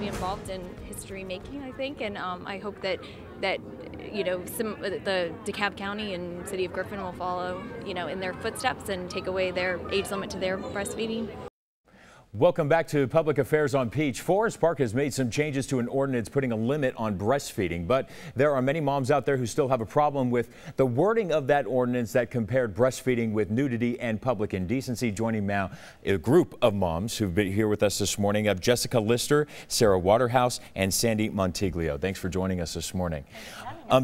be involved in history making, I think, and I hope that the DeKalb County and City of Griffin will follow, in their footsteps and take away their age limit to their breastfeeding. Welcome back to Public Affairs on Peach. Forest Park has made some changes to an ordinance putting a limit on breastfeeding, but there are many moms out there who still have a problem with the wording of that ordinance that compared breastfeeding with nudity and public indecency. Joining now a group of moms who've been here with us this morning of Jessica Lister, Sarah Waterhouse, and Sandy Montiglio. Thanks for joining us this morning.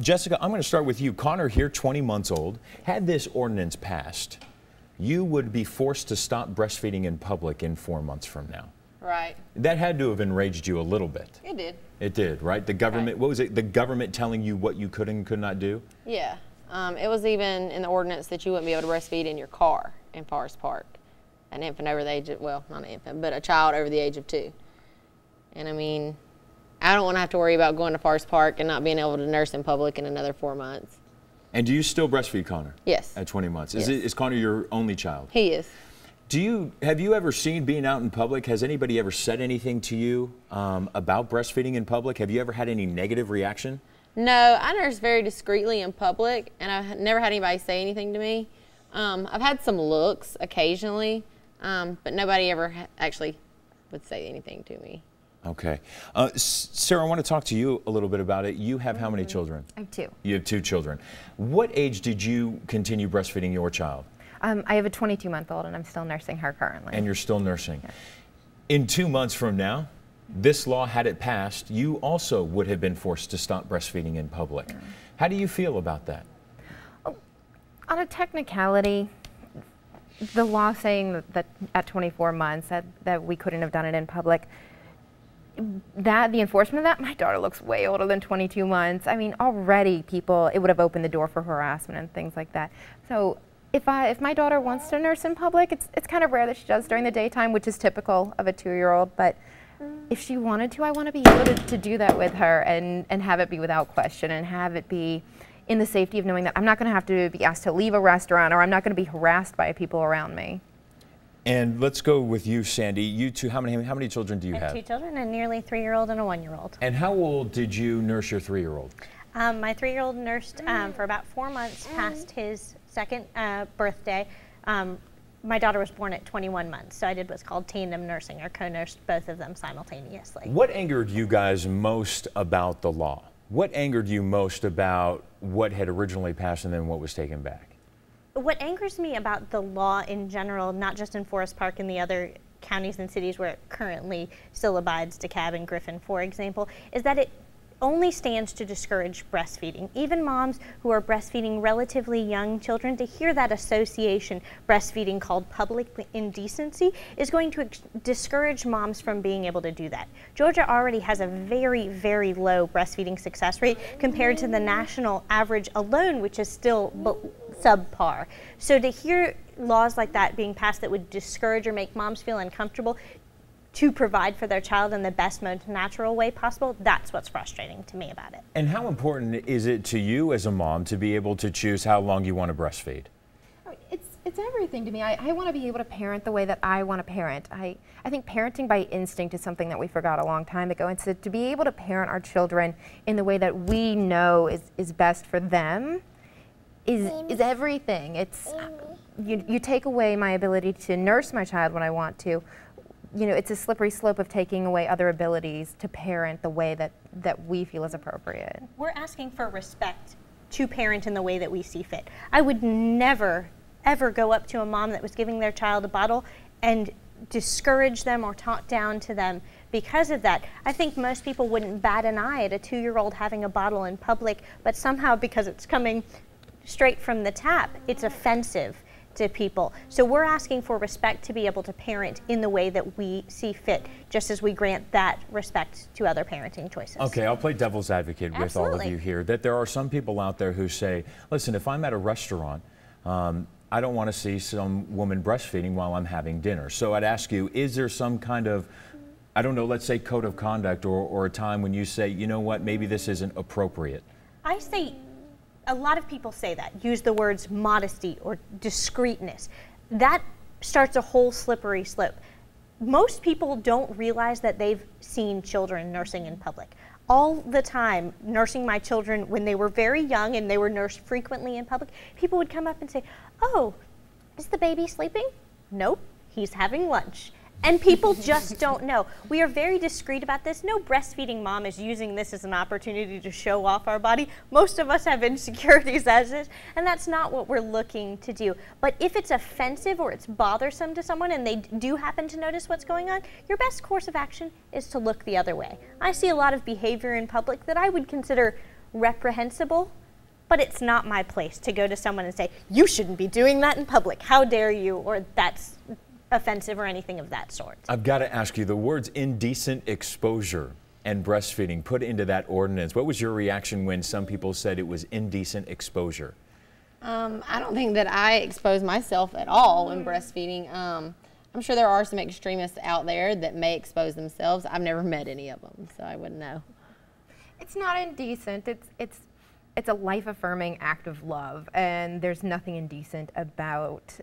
Jessica, I'm going to start with you. Connor here, 20 months old, had this ordinance passed. You would be forced to stop breastfeeding in public in 4 months from now. Right. That had to have enraged you a little bit. It did. It did, right? The government, what was it? The government telling you what you could and could not do? Yeah. It was even in the ordinance that you wouldn't be able to breastfeed in your car in Forest Park. An infant over the age of, well, not an infant, but a child over the age of 2. And I mean, I don't want to have to worry about going to Forest Park and not being able to nurse in public in another 4 months. And do you still breastfeed Connor? Yes. At 20 months. Yes. Is Connor your only child? He is. Have you ever seen being out in public? Has anybody ever said anything to you about breastfeeding in public? Have you ever had any negative reaction? No, I nurse very discreetly in public, and I've never had anybody say anything to me. I've had some looks occasionally, but nobody ever actually would say anything to me. Okay. Sarah, I want to talk to you a little bit about it. You have how many children? I have 2. You have 2 children. What age did you continue breastfeeding your child? I have a 22-month-old, and I'm still nursing her currently. And you're still nursing. Yes. In 2 months from now, this law, had it passed, you also would have been forced to stop breastfeeding in public. Yeah. How do you feel about that? On a technicality, the law saying that at 24 months that we couldn't have done it in public, the enforcement of that, my daughter looks way older than 22 months. I mean, already it would have opened the door for harassment and things like that. So if my daughter wants to nurse in public, it's kind of rare that she does during the daytime, which is typical of a 2-year-old, but if she wanted to, I want to be able to do that with her and have it be without question and have it be in the safety of knowing that I'm not going to have to be asked to leave a restaurant or I'm not going to be harassed by people around me. And let's go with you, Sandy. You two, how many children do you have? I have 2 children, a nearly 3-year-old and a 1-year-old. And how old did you nurse your 3-year-old? My 3-year-old nursed for about 4 months past his 2nd birthday. My daughter was born at 21 months, so I did what's called tandem nursing, or co-nursed both of them simultaneously. What angered you guys most about the law? What angered you most about what had originally passed and then what was taken back? What angers me about the law in general, not just in Forest Park and the other counties and cities where it currently still abides, DeKalb and Griffin, for example, is that it only stands to discourage breastfeeding. Even moms who are breastfeeding relatively young children, to hear that association, breastfeeding called public indecency, is going to discourage moms from being able to do that. Georgia already has a very, very low breastfeeding success rate compared to the national average alone, which is still subpar. So to hear laws like that being passed that would discourage or make moms feel uncomfortable to provide for their child in the best, most natural way possible, that's what's frustrating to me about it. And how important is it to you as a mom to be able to choose how long you want to breastfeed? It's everything to me. I want to be able to parent the way that I want to parent. I think parenting by instinct is something that we forgot a long time ago. And so to be able to parent our children in the way that we know is best for them is everything. It's you take away my ability to nurse my child when I want to. It's a slippery slope of taking away other abilities to parent the way that we feel is appropriate. We're asking for respect to parent in the way that we see fit. I would never, ever go up to a mom that was giving their child a bottle and discourage them or talk down to them because of that. I think most people wouldn't bat an eye at a 2-year-old having a bottle in public, but somehow because it's coming straight from the tap, it's offensive to people. So we're asking for respect to be able to parent in the way that we see fit, just as we grant that respect to other parenting choices. Okay, I'll play devil's advocate with all of you here, that there are some people out there who say, listen, if I'm at a restaurant, I don't want to see some woman breastfeeding while I'm having dinner. So I'd ask you, is there some kind of, I don't know, let's say code of conduct or a time when you say, you know what, maybe this isn't appropriate? I say, a lot of people say that, use the words modesty or discreetness. That starts a whole slippery slope. most people don't realize that they've seen children nursing in public. All the time, nursing my children when they were very young and they were nursed frequently in public, people would come up and say, "Oh, is the baby sleeping?" "Nope, he's having lunch." And people just don't know. We are very discreet about this. No breastfeeding mom is using this as an opportunity to show off our body. Most of us have insecurities as is, and that's not what we're looking to do. But if it's offensive or it's bothersome to someone and they do happen to notice what's going on, your best course of action is to look the other way. I see a lot of behavior in public that I would consider reprehensible, but it's not my place to go to someone and say, "You shouldn't be doing that in public. How dare you?" or "That's offensive," or anything of that sort. I've got to ask you, the words indecent exposure and breastfeeding put into that ordinance, what was your reaction when some people said it was indecent exposure? I don't think that I expose myself at all in breastfeeding. I'm sure there are some extremists out there that may expose themselves. I've never met any of them, so I wouldn't know. It's not indecent. It's a life-affirming act of love, and there's nothing indecent about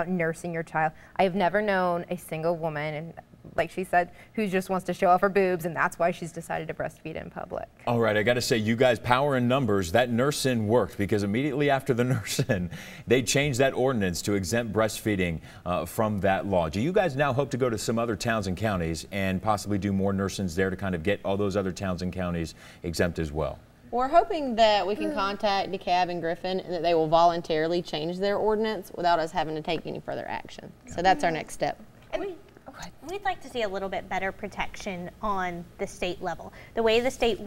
nursing your child. I have never known a single woman, and like she said, who just wants to show off her boobs, and that's why she's decided to breastfeed in public. All right, I got to say, you guys, power in numbers. That nurse-in worked, because immediately after the nurse-in, they changed that ordinance to exempt breastfeeding from that law. Do you guys now hope to go to some other towns and counties and possibly do more nurse-ins there to kind of get all those other towns and counties exempt as well? We're hoping that we can contact DeKalb and Griffin and that they will voluntarily change their ordinance without us having to take any further action. So that's our next step. We'd like to see a little bit better protection on the state level. The way the state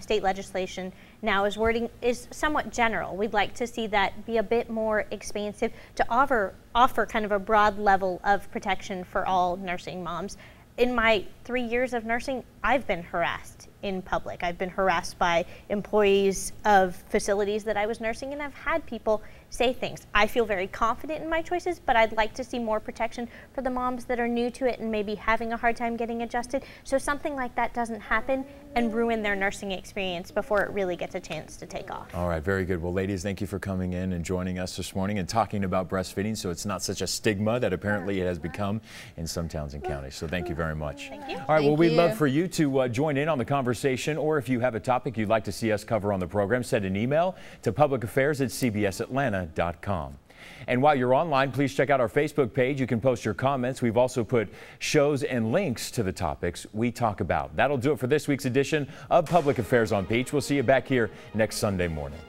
state legislation now is wording is somewhat general. We'd like to see that be a bit more expansive to offer kind of a broad level of protection for all nursing moms. In my 3 years of nursing, I've been harassed in public. I've been harassed by employees of facilities that I was nursing, and I've had people say things. I feel very confident in my choices, but I'd like to see more protection for the moms that are new to it and maybe having a hard time getting adjusted, so something like that doesn't happen and ruin their nursing experience before it really gets a chance to take off. All right, very good. Well, ladies, thank you for coming in and joining us this morning and talking about breastfeeding, so it's not such a stigma that apparently it has become in some towns and counties. So thank you very much. Thank you. All right, well, we'd love for you to join in on the conversation, or if you have a topic you'd like to see us cover on the program, send an email to publicaffairs@cbsatlanta.com. And while you're online, please check out our Facebook page. You can post your comments. We've also put shows and links to the topics we talk about. That'll do it for this week's edition of Public Affairs on Peach. We'll see you back here next Sunday morning.